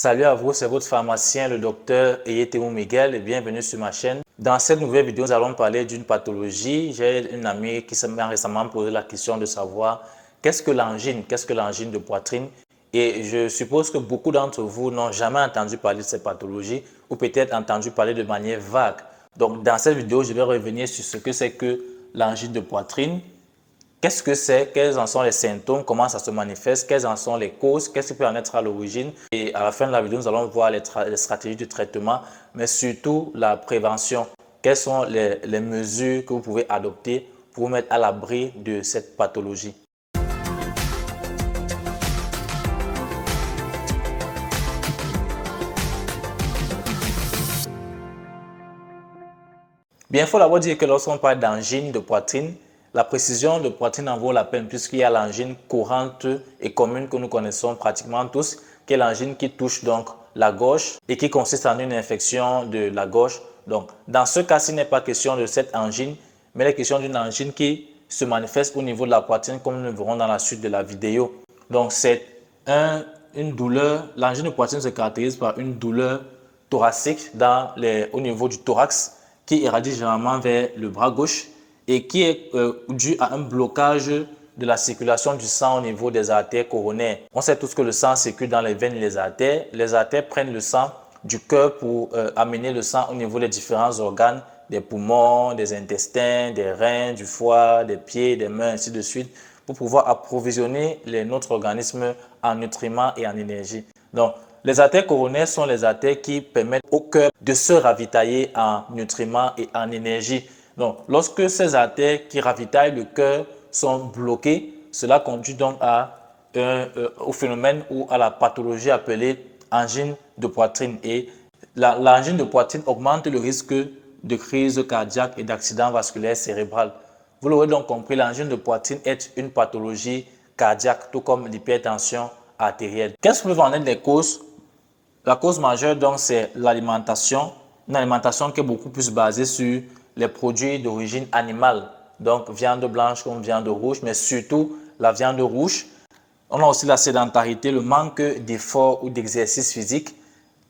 Salut à vous, c'est votre pharmacien, le docteur Eyetemu Miguel, et bienvenue sur ma chaîne. Dans cette nouvelle vidéo, nous allons parler d'une pathologie. J'ai une amie qui m'a récemment posé la question de savoir qu'est-ce que l'angine de poitrine. Et je suppose que beaucoup d'entre vous n'ont jamais entendu parler de cette pathologie ou peut-être entendu parler de manière vague. Donc, dans cette vidéo, je vais revenir sur ce que c'est que l'angine de poitrine. Qu'est-ce que c'est? Quels en sont les symptômes? Comment ça se manifeste? Quelles en sont les causes? Qu'est-ce qui peut en être à l'origine? Et à la fin de la vidéo, nous allons voir les stratégies de traitement, mais surtout la prévention. Quelles sont les mesures que vous pouvez adopter pour vous mettre à l'abri de cette pathologie? Bien, il faut d'abord dire que lorsqu'on parle d'angine de poitrine, la précision de poitrine en vaut la peine puisqu'il y a l'angine courante et commune que nous connaissons pratiquement tous, qui est l'angine qui touche donc la gorge et qui consiste en une infection de la gorge. Donc, dans ce cas-ci, il n'est pas question de cette angine, mais il est question d'une angine qui se manifeste au niveau de la poitrine comme nous le verrons dans la suite de la vidéo. Donc, c'est une douleur. L'angine de poitrine se caractérise par une douleur thoracique au niveau du thorax qui irradie généralement vers le bras gauche et qui est dû à un blocage de la circulation du sang au niveau des artères coronaires. On sait tous que le sang circule dans les veines et les artères. Les artères prennent le sang du cœur pour amener le sang au niveau des différents organes, des poumons, des intestins, des reins, du foie, des pieds, des mains, ainsi de suite, pour pouvoir approvisionner notre organisme en nutriments et en énergie. Donc, les artères coronaires sont les artères qui permettent au cœur de se ravitailler en nutriments et en énergie. Donc, lorsque ces artères qui ravitaillent le cœur sont bloquées, cela conduit donc au phénomène ou à la pathologie appelée angine de poitrine. Et l'angine de poitrine augmente le risque de crise cardiaque et d'accident vasculaire cérébral. Vous l'aurez donc compris, l'angine de poitrine est une pathologie cardiaque, tout comme l'hypertension artérielle. Qu'est-ce que peuvent en être les causes? La cause majeure, donc, c'est l'alimentation. Une alimentation qui est beaucoup plus basée sur les produits d'origine animale. Donc, viande blanche comme viande rouge, mais surtout la viande rouge. On a aussi la sédentarité, le manque d'effort ou d'exercice physique,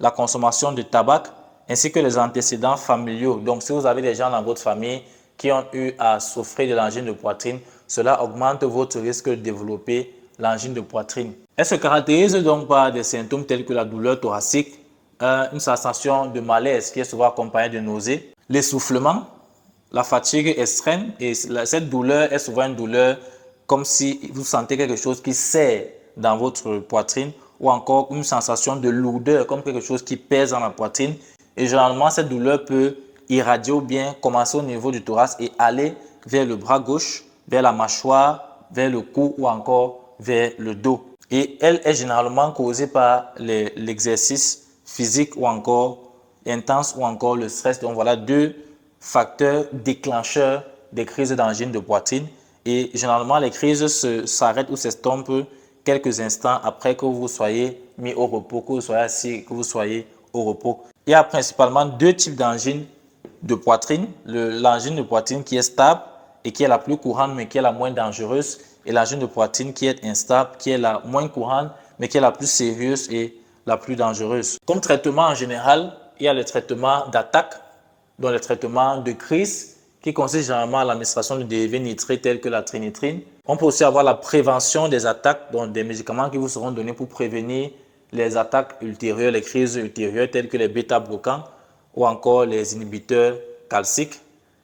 la consommation de tabac, ainsi que les antécédents familiaux. Donc, si vous avez des gens dans votre famille qui ont eu à souffrir de l'angine de poitrine, cela augmente votre risque de développer l'angine de poitrine. Elle se caractérise donc par des symptômes tels que la douleur thoracique, une sensation de malaise qui est souvent accompagnée de nausées, l'essoufflement, la fatigue extrême. Et cette douleur est souvent une douleur comme si vous sentez quelque chose qui serre dans votre poitrine ou encore une sensation de lourdeur comme quelque chose qui pèse dans la poitrine. Et généralement, cette douleur peut irradier ou bien commencer au niveau du thorax et aller vers le bras gauche, vers la mâchoire, vers le cou ou encore vers le dos. Et elle est généralement causée par l'exercice physique ou encore intense ou encore le stress. Donc voilà deux facteurs déclencheurs des crises d'angine de poitrine. Et généralement, les crises s'arrêtent ou s'estompent quelques instants après que vous soyez mis au repos, que vous soyez assis, que vous soyez au repos. Il y a principalement deux types d'angine de poitrine. L'angine de poitrine qui est stable et qui est la plus courante mais qui est la moins dangereuse, et l'angine de poitrine qui est instable, qui est la moins courante mais qui est la plus sérieuse et la plus dangereuse. Comme traitement en général, il y a le traitement d'attaque, dont le traitement de crise qui consiste généralement à l'administration de dérivés nitrés tels que la trinitrine. On peut aussi avoir la prévention des attaques, donc des médicaments qui vous seront donnés pour prévenir les attaques ultérieures, les crises ultérieures telles que les bêta-bloquants ou encore les inhibiteurs calciques.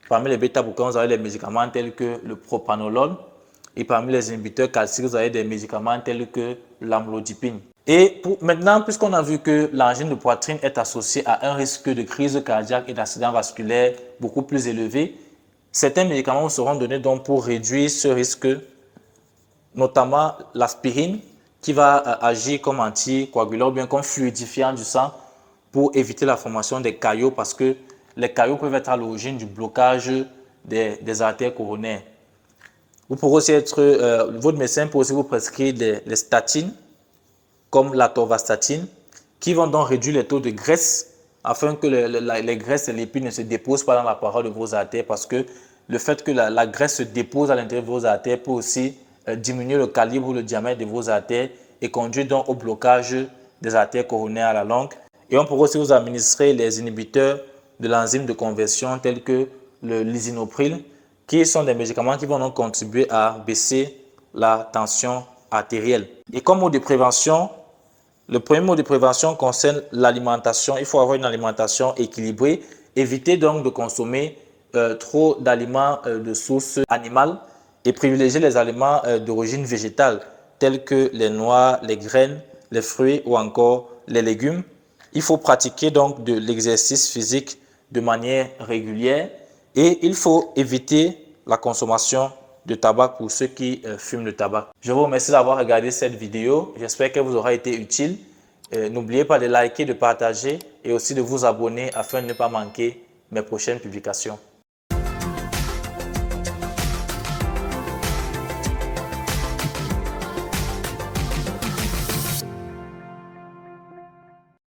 Parmi les bêta-bloquants, vous avez des médicaments tels que le propranolol. Et parmi les inhibiteurs calciques, vous avez des médicaments tels que l'amlodipine. Et maintenant, puisqu'on a vu que l'angine de poitrine est associée à un risque de crise cardiaque et d'accident vasculaire beaucoup plus élevé, certains médicaments seront donnés donc pour réduire ce risque, notamment l'aspirine, qui va agir comme anticoagulant ou bien comme fluidifiant du sang pour éviter la formation des caillots, parce que les caillots peuvent être à l'origine du blocage des artères coronaires. Vous pourrez aussi votre médecin peut aussi vous prescrire les statines, comme l'atorvastatine, qui vont donc réduire les taux de graisse afin que les graisses et lipides ne se déposent pas dans la paroi de vos artères, parce que le fait que la graisse se dépose à l'intérieur de vos artères peut aussi diminuer le calibre ou le diamètre de vos artères et conduire donc au blocage des artères coronaires à la longue. Et on pourrait aussi vous administrer les inhibiteurs de l'enzyme de conversion tels que le lisinopril, qui sont des médicaments qui vont donc contribuer à baisser la tension artérielle. Et comme mot de prévention, le premier mot de prévention concerne l'alimentation. Il faut avoir une alimentation équilibrée. Éviter donc de consommer trop d'aliments de source animale et privilégier les aliments d'origine végétale tels que les noix, les graines, les fruits ou encore les légumes. Il faut pratiquer donc de l'exercice physique de manière régulière et il faut éviter la consommation de tabac pour ceux qui fument le tabac. Je vous remercie d'avoir regardé cette vidéo. J'espère qu'elle vous aura été utile. N'oubliez pas de liker, de partager et aussi de vous abonner afin de ne pas manquer mes prochaines publications.